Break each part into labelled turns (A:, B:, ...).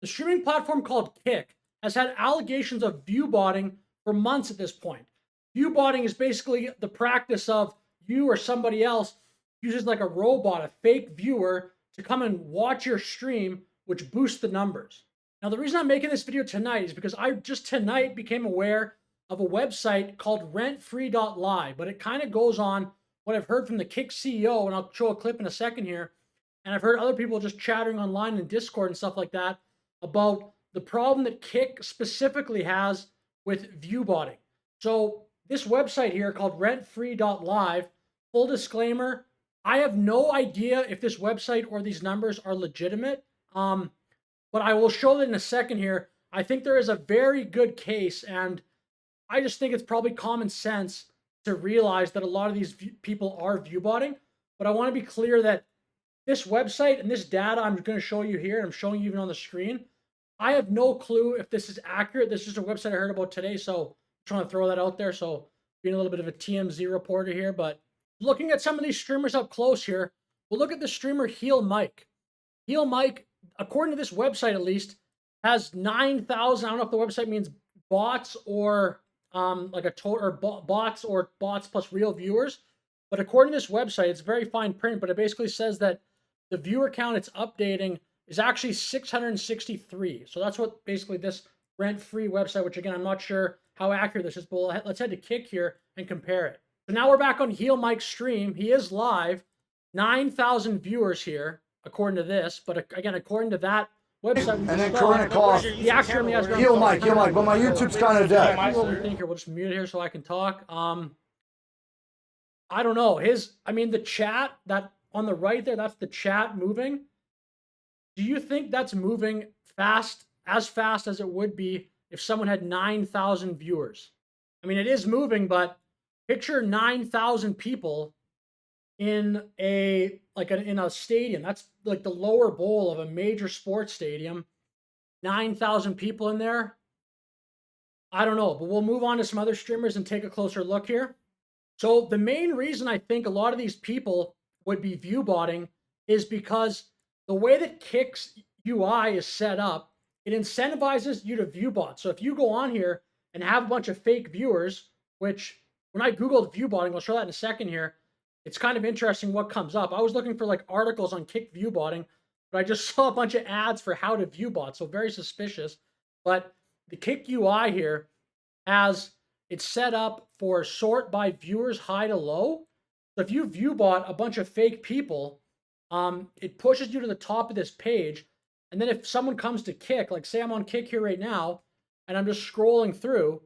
A: The streaming platform called Kick has had allegations of viewbotting for months at this point. Viewbotting is basically the practice of you or somebody else uses like a robot, a fake viewer, to come and watch your stream, which boosts the numbers. Now, the reason I'm making this video tonight is because I just tonight became aware of a website called rentfree.live, but it kind of goes on what I've heard from the Kick CEO, and I'll show a clip in a second here. And I've heard other people just chattering online in Discord and stuff like that about the problem that Kick specifically has with viewbotting. So this website here called rentfree.live, full disclaimer, I have no idea if this website or these numbers are legitimate, but I will show that in a second here. I think there is a very good case, and I just think it's probably common sense to realize that a lot of these people are viewbotting. But I want to be clear that this website and this data I'm going to show you here, and I'm showing you even on the screen, I have no clue if this is accurate. This is just a website I heard about today, so I'm trying to throw that out there. So being a little bit of a TMZ reporter here, but looking at some of these streamers up close here, we'll look at the streamer Heelmike. Heelmike, according to this website at least, has 9,000. I don't know if the website means bots or bots or bots plus real viewers, but according to this website, it's very fine print. But it basically says that the viewer count it's updating is actually 663. So that's what basically this rent-free website, which again I'm not sure how accurate this is, but let's head to Kick here and compare it. So now we're back on Heelmike's stream. He is live, 9,000 viewers here according to this, but again according to that website,
B: and then current cost.
A: The actual has
B: Heelmike, but my YouTube's kind of dead.
A: We'll just mute it here so I can talk. I don't know. The chat that on the right there, that's the chat moving. Do you think that's moving fast as it would be if someone had 9,000 viewers? I mean, it is moving, but picture 9,000 people in a stadium. That's like the lower bowl of a major sports stadium. 9,000 people in there. I don't know, but we'll move on to some other streamers and take a closer look here. So the main reason I think a lot of these people would be viewbotting is because the way that Kick's UI is set up, it incentivizes you to viewbot. So if you go on here and have a bunch of fake viewers, which when I Googled viewbotting, I'll show that in a second here, it's kind of interesting what comes up. I was looking for like articles on Kick viewbotting, but I just saw a bunch of ads for how to viewbot, so very suspicious. But the Kick UI here has it's set up for sort by viewers high to low. So if you viewbot a bunch of fake people, it pushes you to the top of this page. And then if someone comes to Kick, like say I'm on Kick here right now, and I'm just scrolling through,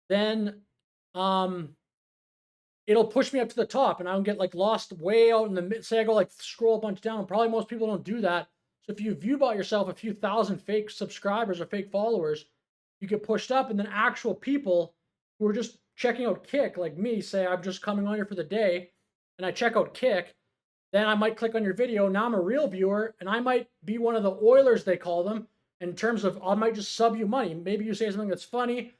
A: then it'll push me up to the top, and I don't get like lost way out in the mid. Say I go like scroll a bunch down. Probably most people don't do that. So if you viewbot yourself a few thousand fake subscribers or fake followers, you get pushed up, and then actual people who are just checking out Kick, like me, say I'm just coming on here for the day, and I check out Kick, then I might click on your video. Now I'm a real viewer, and I might be one of the Oilers, they call them, in terms of I might just sub you money. Maybe you say something that's funny,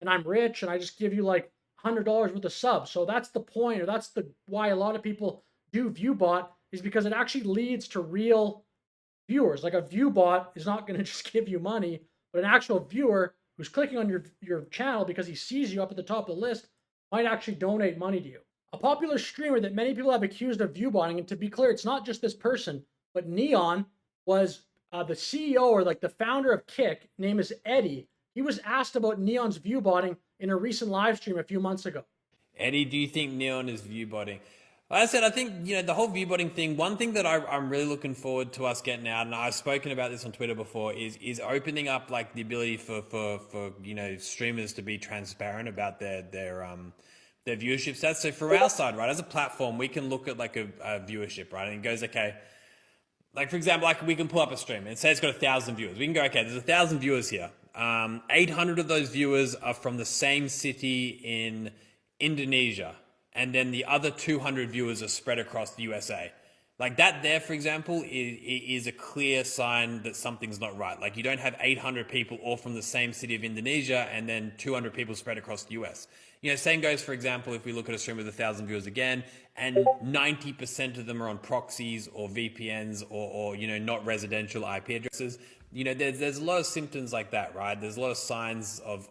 A: and I'm rich, and I just give you like $100 worth of subs. So that's the point, or that's the why a lot of people do viewbot, is because it actually leads to real viewers. Like a viewbot is not going to just give you money, but an actual viewer who's clicking on your channel because he sees you up at the top of the list might actually donate money to you. A popular streamer that many people have accused of viewbotting, and to be clear, it's not just this person, but Neon was the CEO or like the founder of Kick. Name is Eddie. He was asked about Neon's viewbotting in a recent live stream a few months ago.
C: Eddie, do you think Neon is viewbotting? Like I said, I think, the whole viewbotting thing, one thing that I'm really looking forward to us getting out, and I've spoken about this on Twitter before, is opening up like the ability for streamers to be transparent about their viewership stats. So for our side, right, as a platform, we can look at like a viewership, right? And it goes, okay, like for example, like we can pull up a stream and say it's got 1,000 viewers. We can go, okay, there's 1,000 viewers here. 800 of those viewers are from the same city in Indonesia. And then the other 200 viewers are spread across the USA. Like that there, for example, is a clear sign that something's not right. Like you don't have 800 people all from the same city of Indonesia and then 200 people spread across the US. Same goes, for example, if we look at a stream with 1,000 viewers again, and 90% of them are on proxies or VPNs or not residential IP addresses. you know, there's a lot of symptoms like that, right? There's a lot of signs of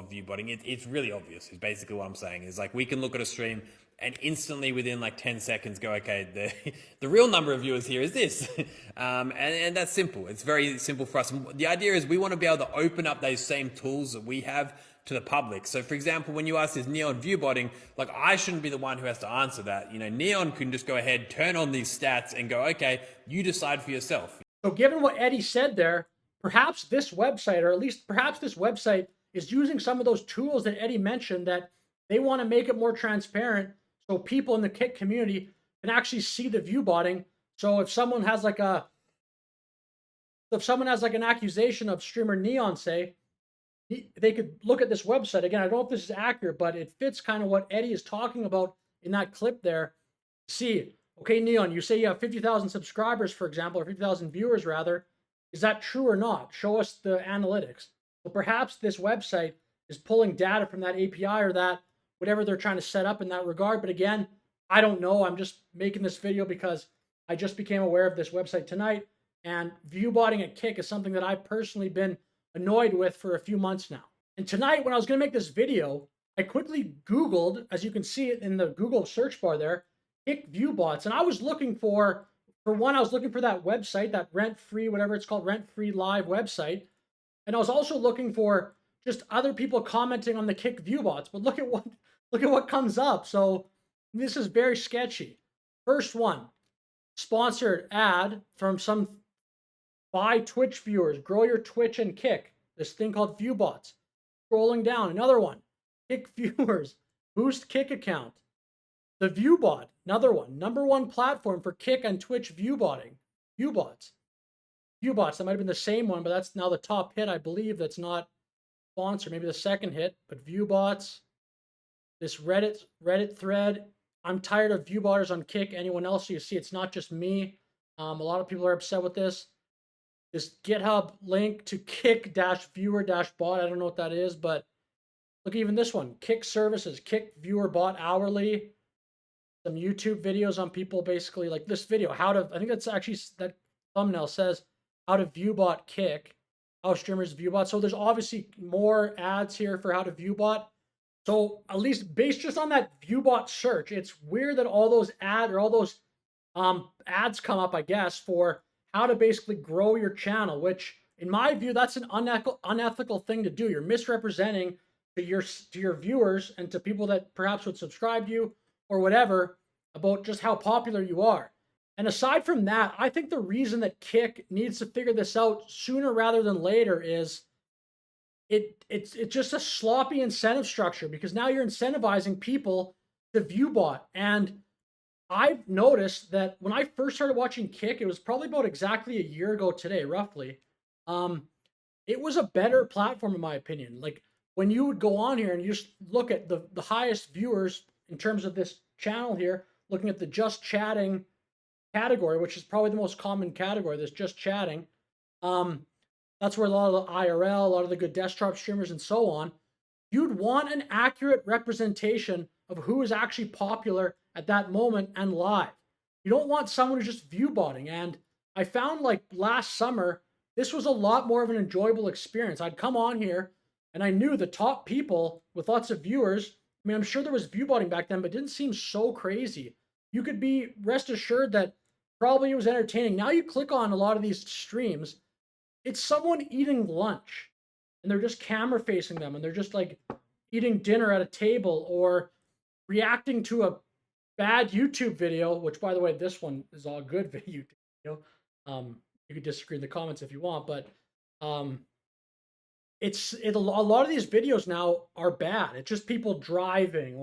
C: view botting. It's really obvious. Is basically what I'm saying. Is like we can look at a stream and instantly within like 10 seconds go, okay, the real number of viewers here is this. And that's simple. It's very simple for us. And the idea is we want to be able to open up those same tools that we have to the public. So for example, when you ask this Neon view botting, like I shouldn't be the one who has to answer that. You know, Neon can just go ahead, turn on these stats and go, okay, you decide for yourself.
A: So given what Eddie said there, perhaps this website, or at least perhaps this website is using some of those tools that Eddie mentioned, that they want to make it more transparent so people in the Kick community can actually see the view botting. So if someone has like an accusation of streamer Neon, say, they could look at this website. Again, I don't know if this is accurate, but it fits kind of what Eddie is talking about in that clip there. See, okay, Neon, you say you have 50,000 subscribers, for example, or 50,000 viewers rather. Is that true or not? Show us the analytics. So perhaps this website is pulling data from that API or that whatever they're trying to set up in that regard. But again, I don't know. I'm just making this video because I just became aware of this website tonight. And view botting at Kick is something that I've personally been annoyed with for a few months now. And tonight, when I was going to make this video, I quickly Googled, as you can see it in the Google search bar there, Kick view bots. And I was looking for one, I was looking for that website, that rent-free, whatever it's called, rent-free live website. And I was also looking for just other people commenting on the Kick view bots. But look at what comes up. So this is very sketchy. First one, sponsored ad from some buy Twitch viewers, grow your Twitch and Kick. This thing called view bots. Scrolling down, another one, Kick viewers, boost Kick account. The ViewBot, another one, #1 platform for Kick and Twitch view botting. ViewBots. ViewBots, that might have been the same one, but that's now the top hit, I believe. That's not sponsored, maybe the second hit, but ViewBots. This Reddit thread. I'm tired of viewbotters on Kick. Anyone else? So you see, it's not just me. A lot of people are upset with this. This GitHub link to Kick-viewer-bot. I don't know what that is, but look, even this one, Kick services, Kick viewer bot hourly. Some YouTube videos on people basically like this video, I think that's actually, that thumbnail says how to view bot Kick, how streamers view bot. So there's obviously more ads here for how to view bot. So at least based just on that view bot search, it's weird that all those ads come up, I guess, for how to basically grow your channel, which in my view, that's an unethical thing to do. You're misrepresenting to your viewers and to people that perhaps would subscribe to you or whatever about just how popular you are. And aside from that, I think the reason that Kick needs to figure this out sooner rather than later is it's just a sloppy incentive structure, because now you're incentivizing people to view bot. And I've noticed that when I first started watching Kick, it was probably about exactly a year ago today, roughly. It was a better platform in my opinion. Like when you would go on here and you just look at the highest viewers in terms of this channel here, looking at the just chatting category, which is probably the most common category, this just chatting. That's where a lot of the IRL, a lot of the good desktop streamers and so on, you'd want an accurate representation of who is actually popular at that moment and live. You don't want someone who's just view botting. And I found like last summer, this was a lot more of an enjoyable experience. I'd come on here and I knew the top people with lots of viewers. I mean, I'm sure there was view botting back then, but it didn't seem so crazy. You could be rest assured that probably it was entertaining. Now you click on a lot of these streams, it's someone eating lunch and they're just camera facing them and they're just like eating dinner at a table or reacting to a bad YouTube video, which by the way, this one is all good video. You could disagree in the comments if you want, but a lot of these videos now are bad. It's just people driving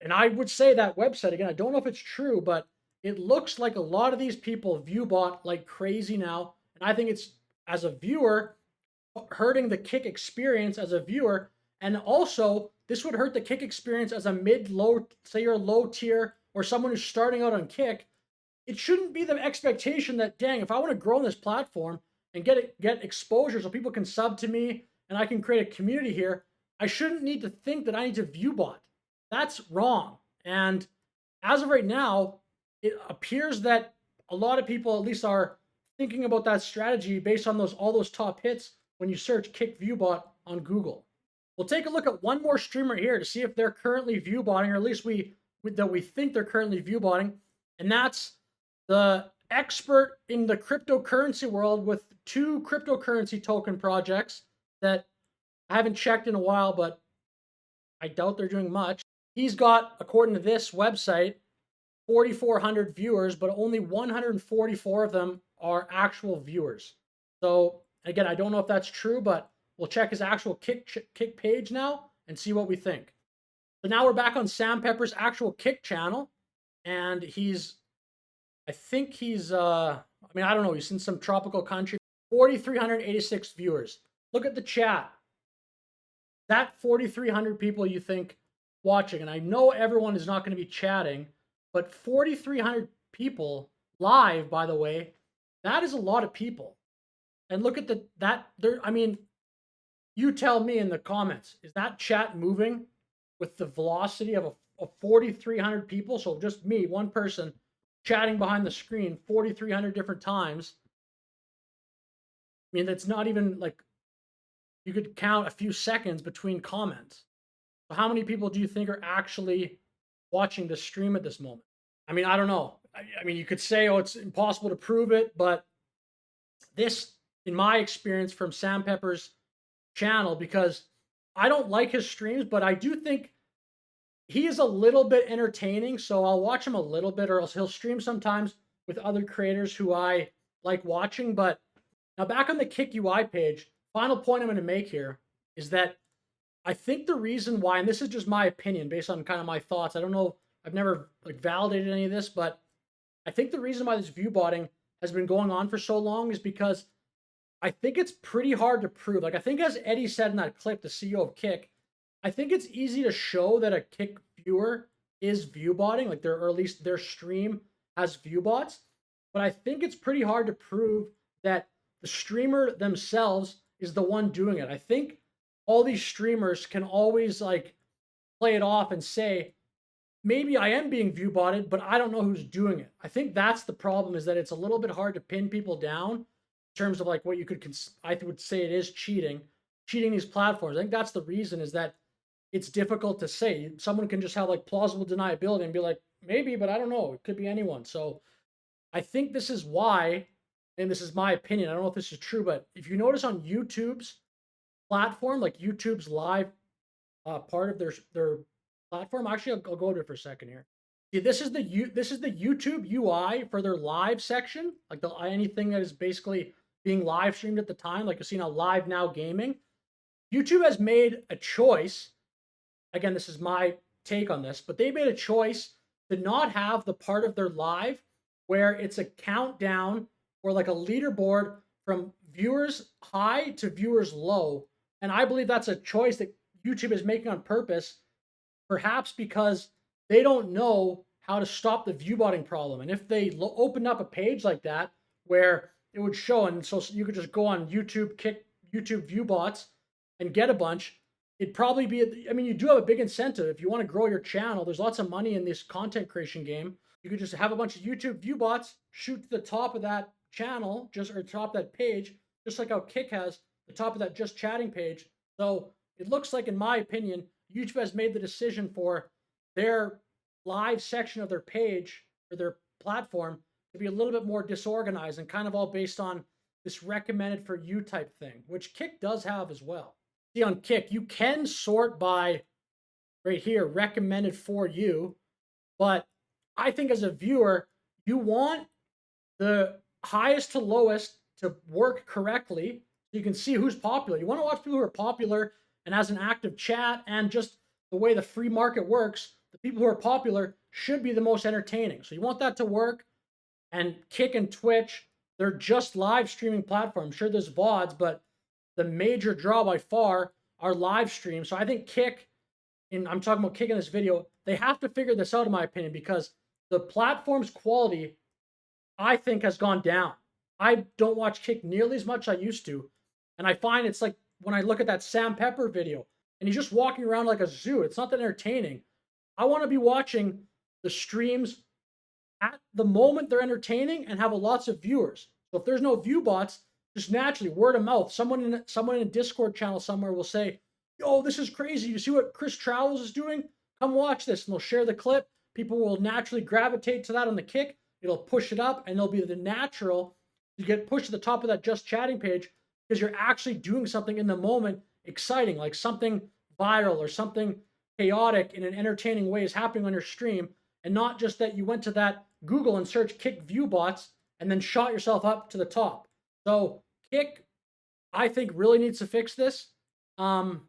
A: and I would say that website, again, I don't know if it's true, but it looks like a lot of these people view bot like crazy now. And I think it's, as a viewer, hurting the Kick experience as a viewer. And also, this would hurt the Kick experience as a mid-low, say you're a low tier or someone who's starting out on Kick. It shouldn't be the expectation that, dang, if I want to grow on this platform and get exposure so people can sub to me and I can create a community here, I shouldn't need to think that I need to view bot. That's wrong. And as of right now, it appears that a lot of people at least are thinking about that strategy based on all those top hits when you search Kick Viewbot on Google. We'll take a look at one more streamer here to see if they're currently viewbotting, or at least we think they're currently viewbotting, and that's the expert in the cryptocurrency world with 2 cryptocurrency token projects that I haven't checked in a while, but I doubt they're doing much. He's got, according to this website, 4,400 viewers, but only 144 of them are actual viewers. So again, I don't know if that's true, but we'll check his actual Kick page now and see what we think. So now we're back on Sam Pepper's actual Kick channel, and I think he's, I don't know, he's in some tropical country. 4,386 viewers. Look at the chat. That 4,300 people you think watching, and I know everyone is not going to be chatting, but 4,300 people live, by the way, that is a lot of people. And look at you tell me in the comments, is that chat moving with the velocity of 4,300 people? So just me, one person, chatting behind the screen 4,300 different times. I mean, that's not even like, you could count a few seconds between comments. So how many people do you think are actually watching the stream at this moment? I mean, I don't know. I mean, you could say, oh, it's impossible to prove it, but this, in my experience from Sam Pepper's channel, because I don't like his streams, but I do think he is a little bit entertaining, so I'll watch him a little bit, or else he'll stream sometimes with other creators who I like watching. But now back on the Kick UI page, final point I'm going to make here is that I think the reason why, and this is just my opinion based on kind of my thoughts, I don't know, I've never validated any of this, but I think the reason why this viewbotting has been going on for so long is because I think it's pretty hard to prove. Like, I think as Eddie said in that clip, the CEO of Kick, I think it's easy to show that a Kick viewer is viewbotting, like or at least their stream has viewbots. But I think it's pretty hard to prove that the streamer themselves is the one doing it. I think all these streamers can always play it off and say, maybe I am being viewbotted, but I don't know who's doing it. I think that's the problem, is that it's a little bit hard to pin people down in terms of what you could, I would say it is cheating these platforms. I think that's the reason, is that it's difficult to say. Someone can just have plausible deniability and be like, maybe, but I don't know. It could be anyone. So I think this is why, and this is my opinion, I don't know if this is true, but if you notice on YouTube's platform, YouTube's live part of their platform, actually I'll go to it for a second here. See, this is the YouTube UI for their live section, anything that is basically being live streamed at the time, like you see now, Live Now Gaming. YouTube has made a choice. Again, this is my take on this, but they made a choice to not have the part of their live where it's a countdown or a leaderboard from viewers high to viewers low. And I believe that's a choice that YouTube is making on purpose, perhaps because they don't know how to stop the viewbotting problem. And if they opened up a page like that where it would show, and so you could just go on YouTube, Kick YouTube viewbots and get a bunch, it'd probably be, I mean, you do have a big incentive. If you want to grow your channel, there's lots of money in this content creation game. You could just have a bunch of YouTube viewbots shoot to the top of that channel, or top of that page, just like how Kick has the top of that just chatting page. So it looks like, in my opinion, YouTube has made the decision for their live section of their page or their platform to be a little bit more disorganized and kind of all based on this recommended for you type thing, which Kick does have as well. See, on Kick, you can sort by right here, recommended for you, but I think as a viewer, you want the highest to lowest to work correctly so you can see who's popular. You want to watch people who are popular and has an active chat, and just the way the free market works, the people who are popular should be the most entertaining. So you want that to work. And Kick and Twitch, they're just live streaming platforms. Sure, there's VODs, but the major draw by far are live streams. So I think Kick, and I'm talking about Kick in this video, they have to figure this out, in my opinion, because the platform's quality, I think, has gone down. I don't watch Kick nearly as much as I used to. And I find it's like when I look at that Sam Pepper video and he's just walking around like a zoo, it's not that entertaining. I want to be watching the streams at the moment they're entertaining and have lots of viewers. So if there's no view bots, just naturally word of mouth, someone in a Discord channel somewhere will say, "Yo, this is crazy. You see what Chris Travels is doing? Come watch this." And they'll share the clip. People will naturally gravitate to that on the kick. It'll push it up, and it'll be the natural. You get pushed to the top of that Just Chatting page because you're actually doing something in the moment, exciting, like something viral or something chaotic in an entertaining way is happening on your stream, and not just that you went to that Google and searched Kick view bots and then shot yourself up to the top. So Kick, I think, really needs to fix this. And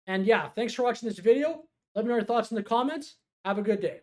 A: yeah, thanks for watching this video. Let me know your thoughts in the comments. Have a good day.